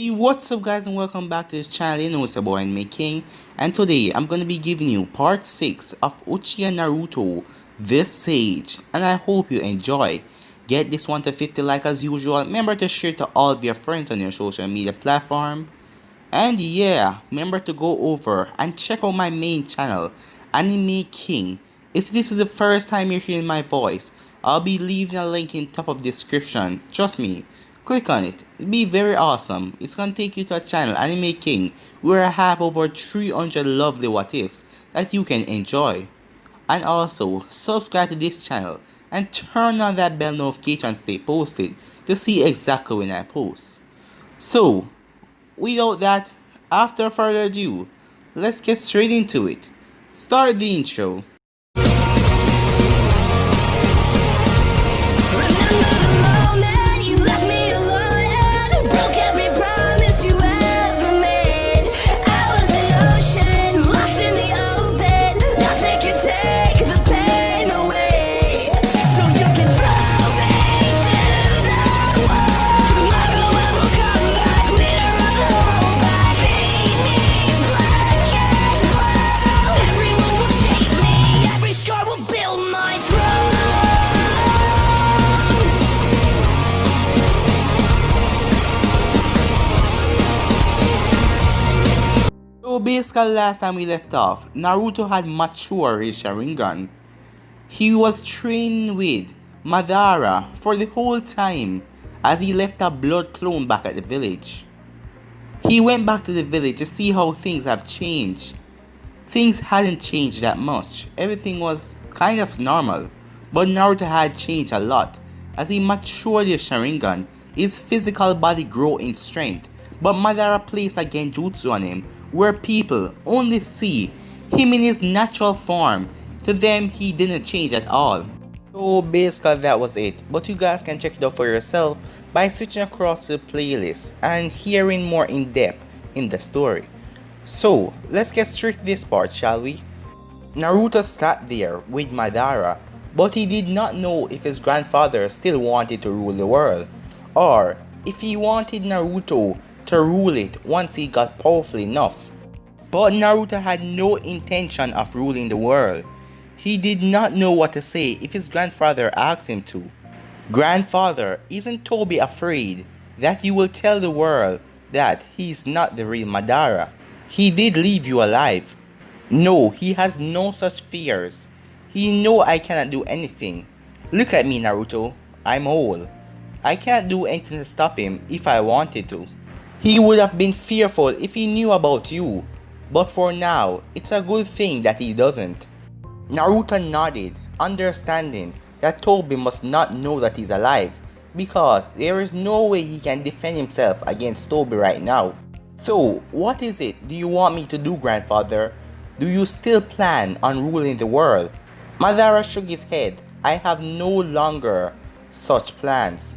Hey, what's up guys and welcome back to this channel. You know it's your boy King, and today I'm gonna be giving you part 6 of Uchiha Naruto This Sage, and I hope you enjoy. Get this one to 50 like as usual. Remember to share to all of your friends on your social media platform. And yeah, remember to go over and check out my main channel, Anime King. If this is the first time you're hearing my voice, I'll be leaving a link in top of the description. Trust me, click on it. It'll be very awesome. It's gonna take you to a channel, Anime King, where I have over 300 lovely what ifs that you can enjoy. And also, subscribe to this channel and turn on that bell notification to stay posted to see exactly when I post. So, without that, after further ado, let's get straight into it. Start the intro. So basically last time we left off, Naruto had matured his sharingan. He was training with Madara for the whole time as he left a blood clone back at the village. He went back to the village to see how things have changed. Things hadn't changed that much, everything was kind of normal, but Naruto had changed a lot. As he matured his sharingan, his physical body grew in strength, but Madara placed a genjutsu on him where people only see him in his natural form. To them, he didn't change at all. So basically that was it, but you guys can check it out for yourself by switching across to the playlist and hearing more in depth in the story. So let's get straight to this part, shall we? Naruto sat there with Madara, but he did not know if his grandfather still wanted to rule the world, or if he wanted Naruto to rule it once he got powerful enough. But Naruto had no intention of ruling the world. He did not know what to say if his grandfather asked him to. Grandfather, isn't Toby afraid that you will tell the world that he's not the real Madara? He did leave you alive. No, he has no such fears. He know I cannot do anything. Look at me, Naruto. I'm old. I can't do anything to stop him if I wanted to. He would have been fearful if he knew about you, but for now, it's a good thing that he doesn't. Naruto nodded, understanding that Toby must not know that he's alive, because there is no way he can defend himself against Toby right now. So, what is it do you want me to do, grandfather? Do you still plan on ruling the world? Madara shook his head. I have no longer such plans.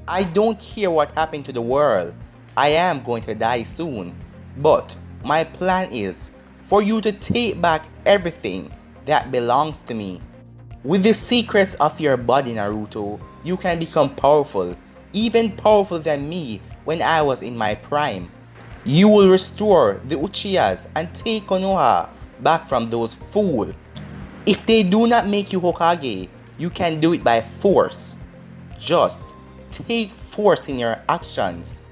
I don't care what happened to the world. I am going to die soon. But my plan is for you to take back everything that belongs to me. With the secrets of your body, Naruto, you can become powerful, even powerful than me when I was in my prime. You will restore the Uchihas and take Konoha back from those fools. If they do not make you Hokage, you can do it by force. Just take force in your actions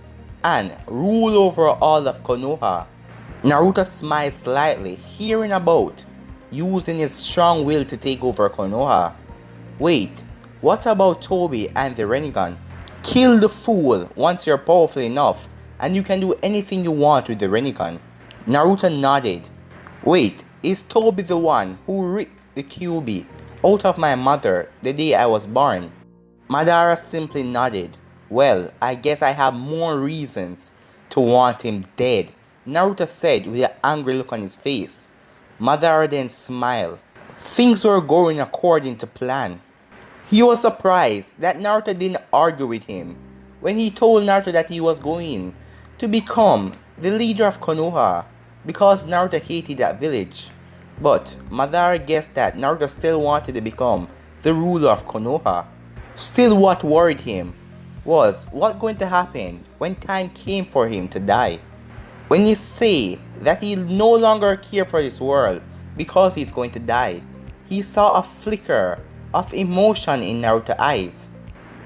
and rule over all of Konoha. Naruto smiled slightly, hearing about using his strong will to take over Konoha. Wait, what about Toby and the Rinnegan? Kill the fool once you're powerful enough and you can do anything you want with the Rinnegan. Naruto nodded. Wait, is Toby the one who ripped the Kyuubi out of my mother the day I was born? Madara simply nodded. Well, I guess I have more reasons to want him dead, Naruto said with an angry look on his face. Madara then smiled. Things were going according to plan. He was surprised that Naruto didn't argue with him when he told Naruto that he was going to become the leader of Konoha because Naruto hated that village. But Madara guessed that Naruto still wanted to become the ruler of Konoha. Still, what worried him was what going to happen when time came for him to die. When he say that he no longer care for this world because he's going to die, he saw a flicker of emotion in Naruto's eyes.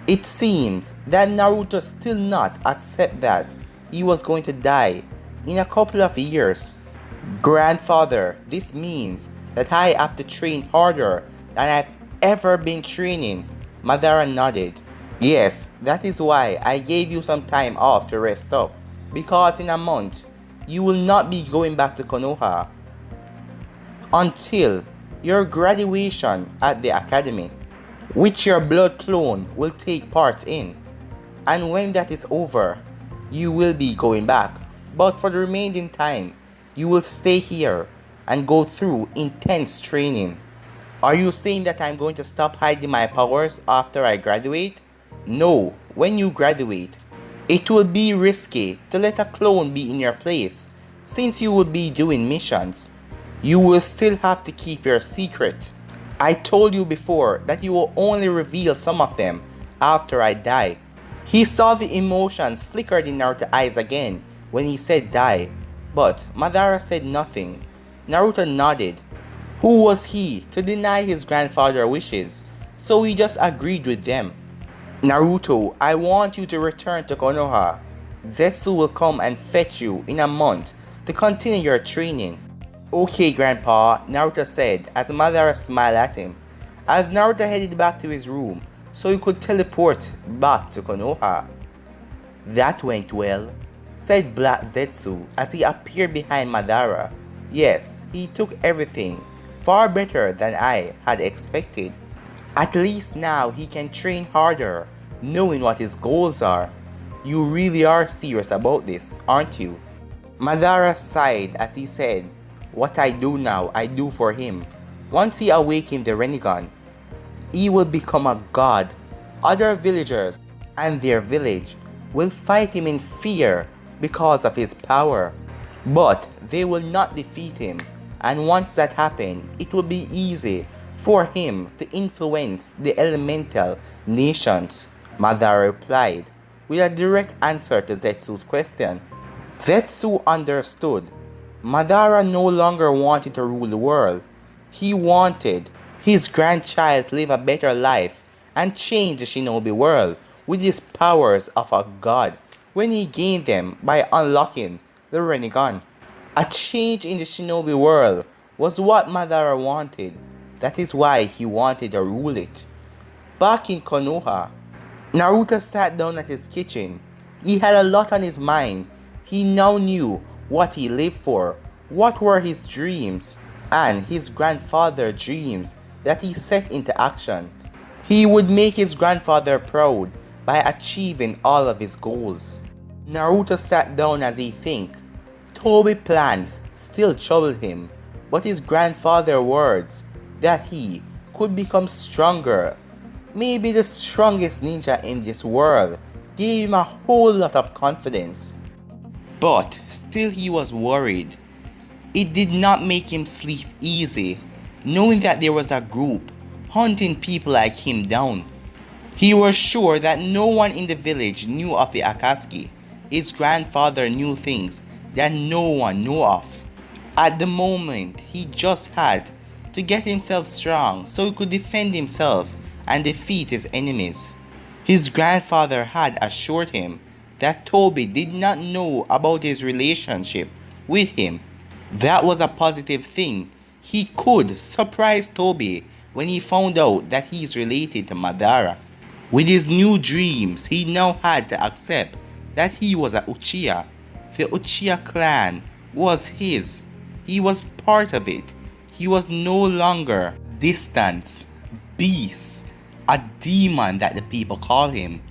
It seems that Naruto still not accept that he was going to die in a couple of years. Grandfather, this means that I have to train harder than I've ever been training. Madara nodded. Yes, that is why I gave you some time off to rest up, because in a month, you will not be going back to Konoha until your graduation at the academy, which your blood clone will take part in. And when that is over, you will be going back. But for the remaining time, you will stay here and go through intense training. Are you saying that I'm going to stop hiding my powers after I graduate? No, when you graduate, it will be risky to let a clone be in your place since you will be doing missions. You will still have to keep your secret. I told you before that you will only reveal some of them after I die. He saw the emotions flickered in Naruto's eyes again when he said die, but Madara said nothing. Naruto nodded. Who was he to deny his grandfather's wishes? So he just agreed with them. Naruto, I want you to return to Konoha. Zetsu will come and fetch you in a month to continue your training. Okay, Grandpa, Naruto said as Madara smiled at him, as Naruto headed back to his room so he could teleport back to Konoha. That went well, said Black Zetsu as he appeared behind Madara. Yes, he took everything far better than I had expected. At least now he can train harder, knowing what his goals are. You really are serious about this, aren't you? Madara sighed as he said, what I do now, I do for him. Once he awakens the Rinnegan, he will become a god. Other villagers and their village will fight him in fear because of his power. But they will not defeat him, and once that happens, it will be easy for him to influence the elemental nations. Madara replied with a direct answer to Zetsu's question. Zetsu understood. Madara no longer wanted to rule the world. He wanted his grandchild to live a better life and change the shinobi world with his powers of a god when he gained them by unlocking the Rinnegan. A change in the shinobi world was what Madara wanted. That is why he wanted to rule it. Back in Konoha, Naruto sat down at his kitchen. He had a lot on his mind. He now knew what he lived for, what were his dreams, and his grandfather's dreams that he set into action. He would make his grandfather proud by achieving all of his goals. Naruto sat down as he think. Tobi's plans still troubled him, but his grandfather's words that he could become stronger, maybe the strongest ninja in this world, gave him a whole lot of confidence. But still he was worried. It did not make him sleep easy, knowing that there was a group hunting people like him down. He was sure that no one in the village knew of the Akatsuki. His grandfather knew things that no one knew of. At the moment, he just had to get himself strong so he could defend himself and defeat his enemies. His grandfather had assured him that Tobi did not know about his relationship with him. That was a positive thing. He could surprise Tobi when he found out that he is related to Madara. With his new dreams, he now had to accept that he was a Uchiha. The Uchiha clan was his. He was part of it. He was no longer distant beast, a demon that the people call him.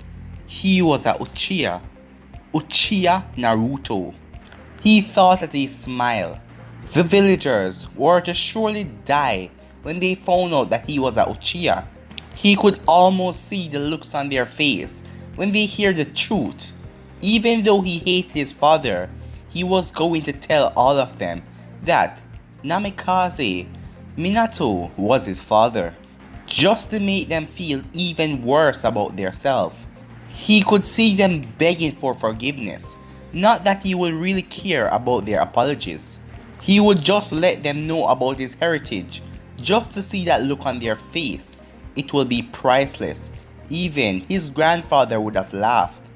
He was a Uchiha. Uchiha Naruto. He thought as he smiled. The villagers were to surely die when they found out that he was a Uchiha. He could almost see the looks on their face when they hear the truth. Even though he hated his father, he was going to tell all of them that Namikaze Minato was his father, just to make them feel even worse about themselves. He could see them begging for forgiveness, not that he would really care about their apologies. He would just let them know about his heritage, just to see that look on their face. It will be priceless. Even his grandfather would have laughed.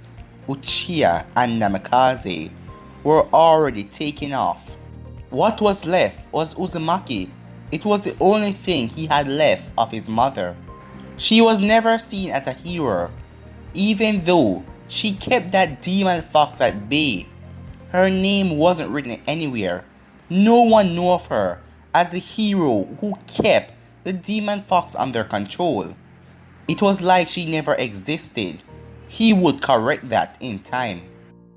Uchiha and Namikaze were already taken off. What was left was Uzumaki. It was the only thing he had left of his mother. She was never seen as a hero, even though she kept that demon fox at bay. Her name wasn't written anywhere. No one knew of her as the hero who kept the demon fox under control. It was like she never existed. He would correct that in time.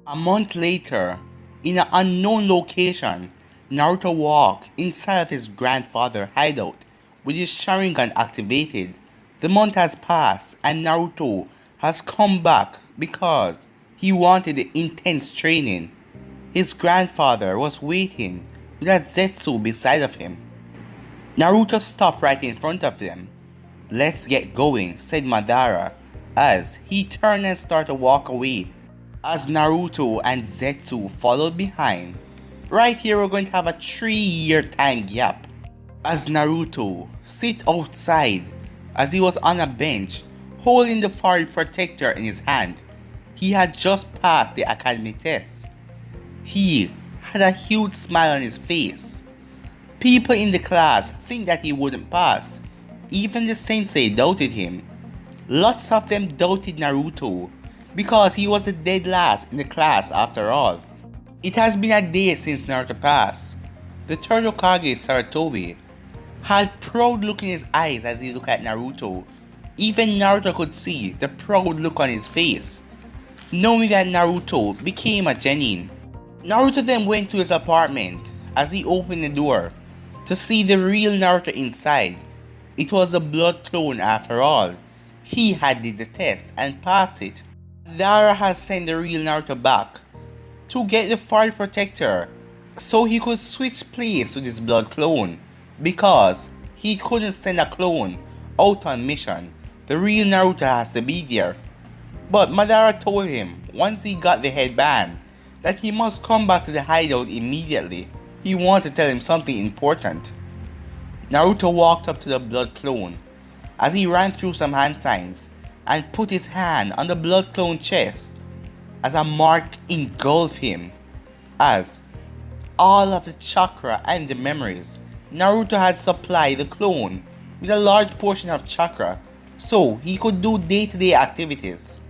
A month later, in an unknown location, Naruto walked inside of his grandfather's hideout with his sharingan activated. The month has passed and Naruto has come back because he wanted the intense training. His grandfather was waiting with a Zetsu beside of him. Naruto stopped right in front of them. "Let's get going," said Madara as he turned and started to walk away. As Naruto and Zetsu followed behind. Right here we're going to have a 3-year time gap. As Naruto sit outside as he was on a bench holding the fire protector in his hand. He had just passed the academy test. He had a huge smile on his face. People in the class think that he wouldn't pass. Even the sensei doubted him. Lots of them doubted Naruto because he was the dead last in the class after all. It has been a day since Naruto passed. The third Hokage, Saratobi, had proud look in his eyes as he looked at Naruto. Even Naruto could see the proud look on his face, knowing that Naruto became a genin. Naruto then went to his apartment as he opened the door to see the real Naruto inside. It was a blood clone after all. He had did the test and passed it. Madara has sent the real Naruto back to get the fire protector so he could switch place with his blood clone because he couldn't send a clone out on mission. The real Naruto has to be there. But Madara told him once he got the headband that he must come back to the hideout immediately. He wanted to tell him something important. Naruto walked up to the blood clone as he ran through some hand signs and put his hand on the blood clone chest as a mark engulfed him. As all of the chakra and the memories, Naruto had supplied the clone with a large portion of chakra so he could do day-to-day activities.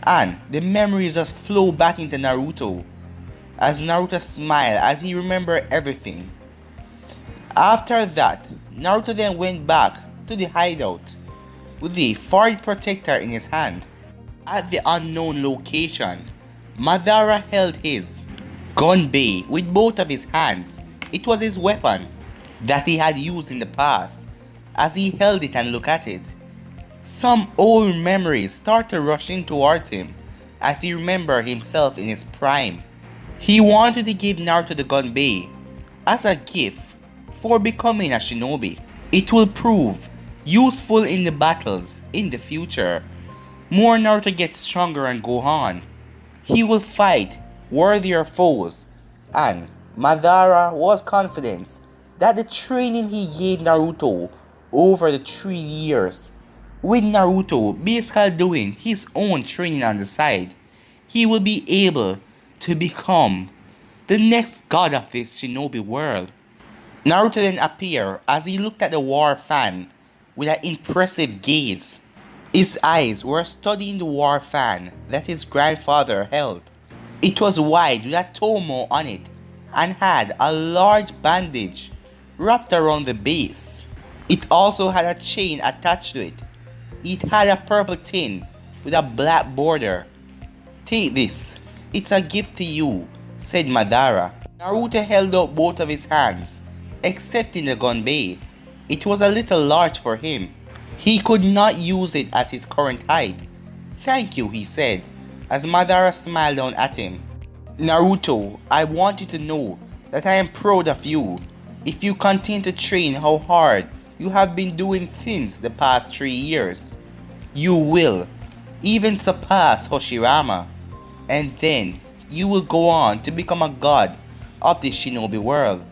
And the memories just flow back into Naruto as Naruto smiled as he remembered everything. After that, Naruto then went back to the hideout with the fire protector in his hand. At the unknown location, Madara held his gunbei with both of his hands. It was his weapon that he had used in the past. As he held it and looked at it, some old memories started rushing towards him as he remembered himself in his prime. He wanted to give Naruto the gunbei as a gift for becoming a shinobi. It will prove useful in the battles in the future. More Naruto gets stronger and go on. He will fight worthier foes, and Madara was confident that the training he gave Naruto over the 3 years, with Naruto basically doing his own training on the side, he will be able to become the next god of this shinobi world. Naruto then appeared as he looked at the war fan with an impressive gaze. His eyes were studying the war fan that his grandfather held. It was wide with a tomo on it and had a large bandage wrapped around the base. It also had a chain attached to it. It had a purple tin with a black border. "Take this, it's a gift to you," said Madara. Naruto held out both of his hands, excepting the gunbei. It was a little large for him. He could not use it at his current height. "Thank you," he said, as Madara smiled down at him. "Naruto, I want you to know that I am proud of you. If you continue to train how hard you have been doing since the past 3 years, you will even surpass Hashirama, and then you will go on to become a god of the shinobi world.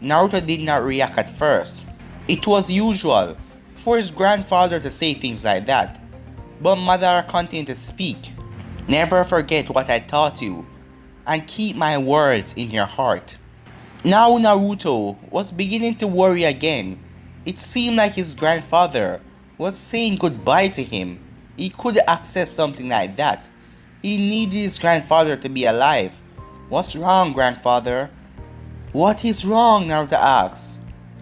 Naruto did not react at first. It was usual for his grandfather to say things like that, but Madara continued to speak. Never forget what I taught you, and keep my words in your heart. Now Naruto was beginning to worry again. It seemed like his grandfather was saying goodbye to him. He couldn't accept something like that. He needed his grandfather to be alive. What's wrong, grandfather? What is wrong? Naruto asked,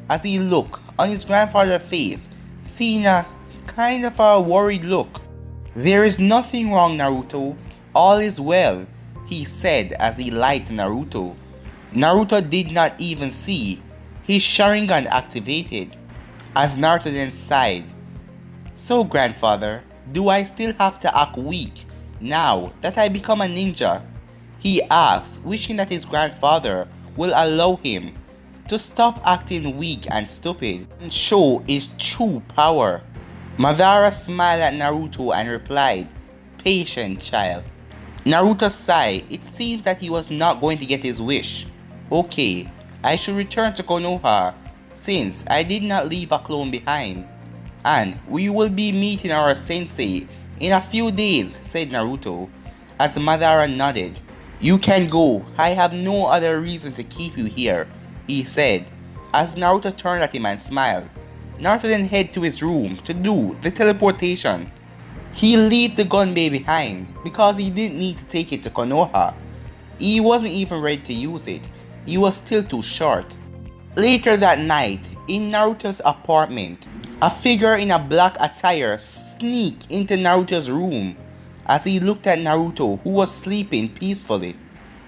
as he looked on his grandfather's face, seeing a kind of a worried look. There is nothing wrong, Naruto. All is well, he said as he lied to Naruto. Naruto did not even see his sharingan activated, as Naruto then sighed. So grandfather, do I still have to act weak now that I become a ninja? He asked, wishing that his grandfather will allow him to stop acting weak and stupid and show his true power. Madara smiled at Naruto and replied, "Patient child." Naruto sighed. It seems that he was not going to get his wish. Okay, I should return to Konoha since I did not leave a clone behind. And we will be meeting our sensei in a few days, said Naruto, as Madara nodded. You can go, I have no other reason to keep you here, he said, as Naruto turned at him and smiled. Naruto then headed to his room to do the teleportation. He left the gunbei behind because he didn't need to take it to Konoha. He wasn't even ready to use it, he was still too short. Later that night, in Naruto's apartment, a figure in a black attire sneaked into Naruto's room as he looked at Naruto, who was sleeping peacefully.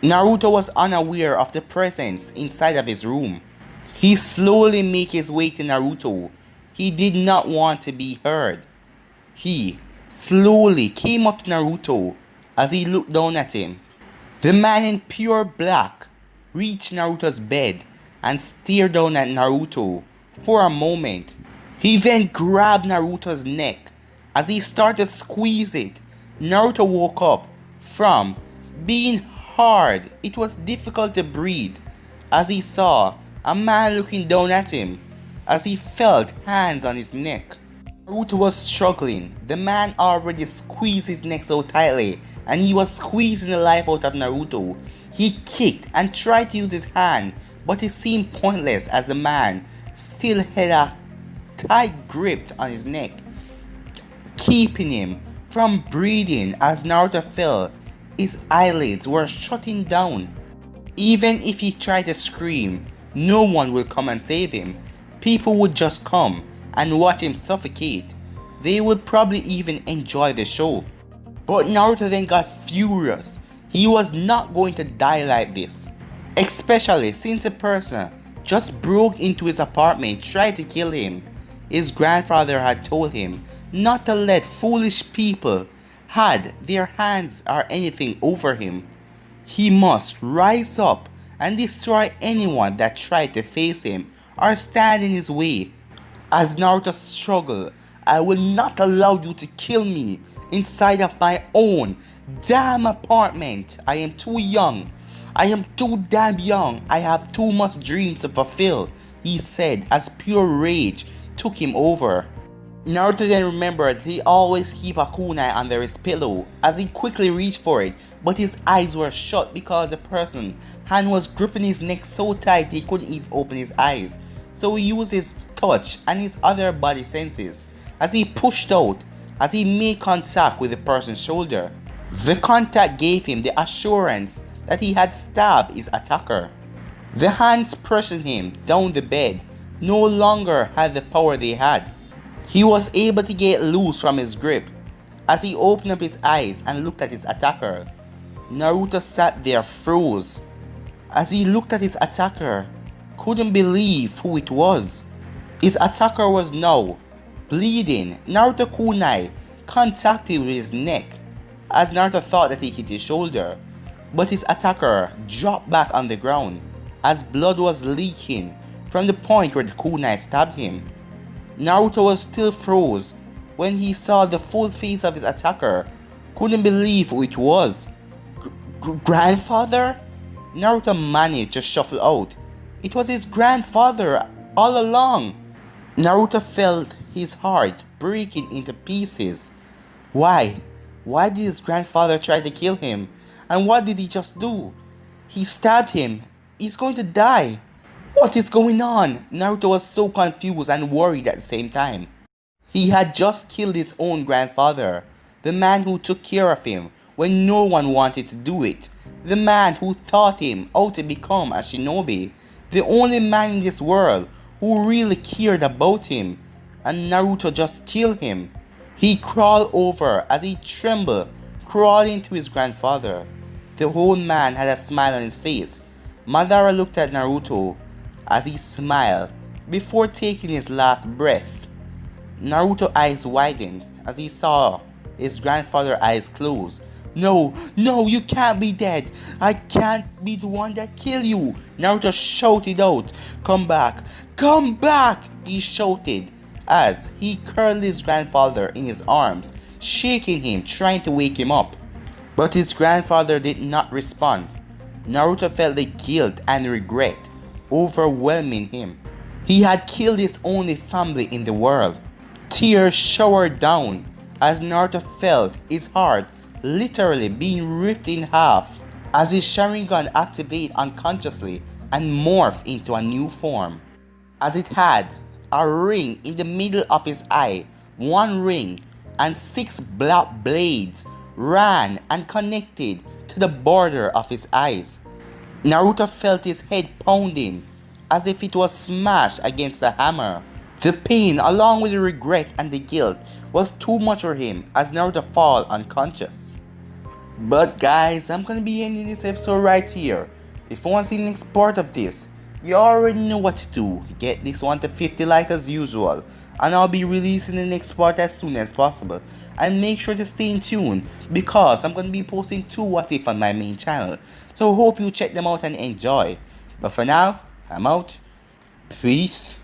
Naruto was unaware of the presence inside of his room. He slowly made his way to Naruto. He did not want to be heard. He slowly came up to Naruto as he looked down at him. The man in pure black reached Naruto's bed and stared down at Naruto for a moment. He then grabbed Naruto's neck as he started to squeeze it. Naruto woke up from being hard. It was difficult to breathe as he saw a man looking down at him as he felt hands on his neck. Naruto was struggling. The man already squeezed his neck so tightly and he was squeezing the life out of Naruto. He kicked and tried to use his hand, but it seemed pointless as the man still had a tight grip on his neck, keeping him from breathing. As Naruto fell, his eyelids were shutting down. Even if he tried to scream, no one would come and save him. People would just come and watch him suffocate. They would probably even enjoy the show. But Naruto then got furious. He was not going to die like this, especially since a person just broke into his apartment, tried to kill him. His grandfather had told him not to let foolish people had their hands or anything over him. He must rise up and destroy anyone that tried to face him or stand in his way. As Naruto struggled, I will not allow you to kill me inside of my own damn apartment. I am too young. I am too damn young. I have too much dreams to fulfill, he said as pure rage took him over. Naruto then remembered he always keep a kunai under his pillow as he quickly reached for it, but his eyes were shut because the person's hand was gripping his neck so tight he couldn't even open his eyes. So he used his touch and his other body senses as he pushed out as he made contact with the person's shoulder. The contact gave him the assurance that he had stabbed his attacker. The hands pressing him down the bed no longer had the power they had. He was able to get loose from his grip as he opened up his eyes and looked at his attacker. Naruto sat there froze as he looked at his attacker, couldn't believe who it was. His attacker was now bleeding. Naruto kunai contacted with his neck as Naruto thought that he hit his shoulder, but his attacker dropped back on the ground as blood was leaking from the point where the kunai stabbed him. Naruto was still froze. when he saw the full face of his attacker. Couldn't believe who it was. Grandfather? Naruto managed to shuffle out. It was his grandfather all along. Naruto felt his heart breaking into pieces. Why? Why did his grandfather try to kill him? And what did he just do? He stabbed him. He's going to die. What is going on? Naruto was so confused and worried at the same time. He had just killed his own grandfather, the man who took care of him when no one wanted to do it, the man who taught him how to become a shinobi, the only man in this world who really cared about him, and Naruto just killed him. He crawled over as he trembled, crawling to his grandfather. The old man had a smile on his face. Madara looked at Naruto as he smiled before taking his last breath. Naruto's eyes widened as he saw his grandfather's eyes close. No, you can't be dead. I can't be the one that killed you. Naruto shouted out. Come back, he shouted as he curled his grandfather in his arms, shaking him, trying to wake him up. But his grandfather did not respond. Naruto felt the guilt and regret overwhelming him. He had killed his only family in the world. Tears showered down as Naruto felt his heart literally being ripped in half as his sharingan activated unconsciously and morphed into a new form. As it had a ring in the middle of his eye, one ring and 6 black blades ran and connected to the border of his eyes. Naruto felt his head pounding as if it was smashed against a hammer. The pain along with the regret and the guilt was too much for him as Naruto fell unconscious. But guys, I'm gonna be ending this episode right here. If you want to see the next part of this, you already know what to do. Get this one to 50 likes as usual, and I'll be releasing the next part as soon as possible. And make sure to stay in tune because I'm gonna be posting 2 what if on my main channel. So hope you check them out and enjoy. But for now, I'm out. Peace.